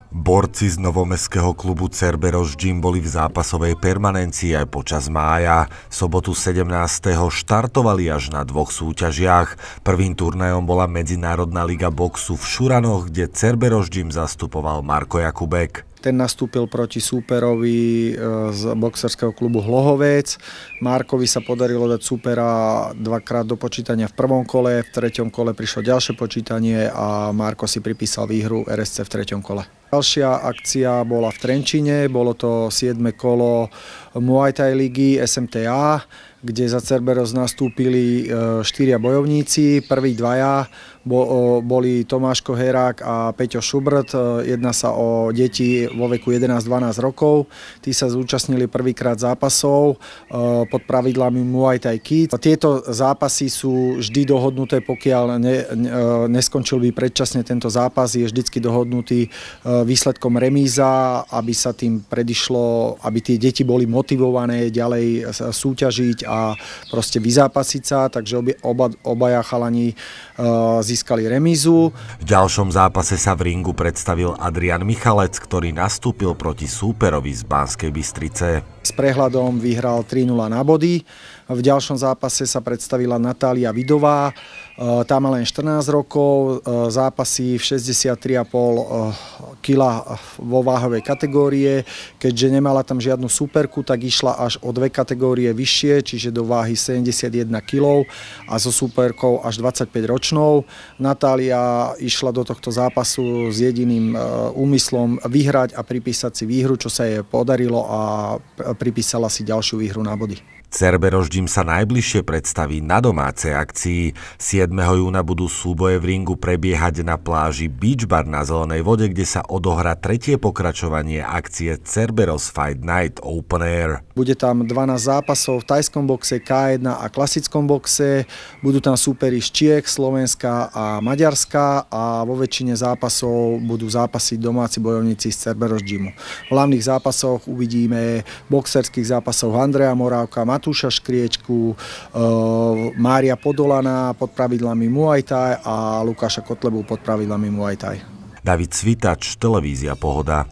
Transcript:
Borci z novomestského klubu Cerberus Gym boli v zápasovej permanencii aj počas mája. Sobotu 17. štartovali až na dvoch súťažiach. Prvým turnajom bola Medzinárodná liga boxu v Šuranoch, kde Cerberus Gym zastupoval Marko Jakubek. Ten nastúpil proti súperovi z boxerského klubu Hlohovec. Markovi sa podarilo dať súpera dvakrát do počítania v prvom kole, v treťom kole prišlo ďalšie počítanie a Marko si pripísal výhru RSC v treťom kole. Ďalšia akcia bola v Trenčine, bolo to 7. kolo Muay Thai ligy SMTA, kde za Cerberus nastúpili 4 bojovníci. Prví dvaja boli Tomáš Koherák a Peťo Šubrt. Jedná sa o deti vo veku 11-12 rokov. Tí sa zúčastnili prvýkrát zápasov pod pravidlami Muay Thai Kids. Tieto zápasy sú vždy dohodnuté, pokiaľ neskončil by predčasne tento zápas, je vždycky dohodnutý výsledkom remíza, aby sa tým predišlo, aby tie deti boli motivované ďalej súťažiť a proste vyzápasiť sa, takže obaja chalani získali remízu. V ďalšom zápase sa v ringu predstavil Adrian Michalec, ktorý nastúpil proti súperovi z Banskej Bystrice. S prehľadom vyhral 3-0 na body. V ďalšom zápase sa predstavila Natália Vidová. Tá má len 14 rokov, zápasí v 63,5 kg vo váhovej kategórie. Keďže nemala tam žiadnu súperku, tak išla až o 2 kategórie vyššie, čiže do váhy 71 kg a so súperkou až 25 ročnou. Natália išla do tohto zápasu s jediným úmyslom vyhrať a pripísať si výhru, čo sa jej podarilo a pripísala si ďalšiu výhru na body. Cerberus Gym sa najbližšie predstaví na domácej akcii. 7. júna budú súboje v ringu prebiehať na pláži Beach Bar na Zelenej vode, kde sa odohrá tretie pokračovanie akcie Cerberus Fight Night Open Air. Bude tam 12 zápasov v tajskom boxe, K1 a klasickom boxe. Budú tam súperi z Čiech, Slovenska a Maďarska a vo väčšine zápasov budú zápasiť domáci bojovníci z Cerberus Gymu. V hlavných zápasoch uvidíme boxerských zápasov Andreja Morávka, Matúša Škriečku, Mária Podolana pod pravidlami Muay Thai a Lukáša Kotlebu pod pravidlami Muay Thai. David Svitač, televízia Pohoda.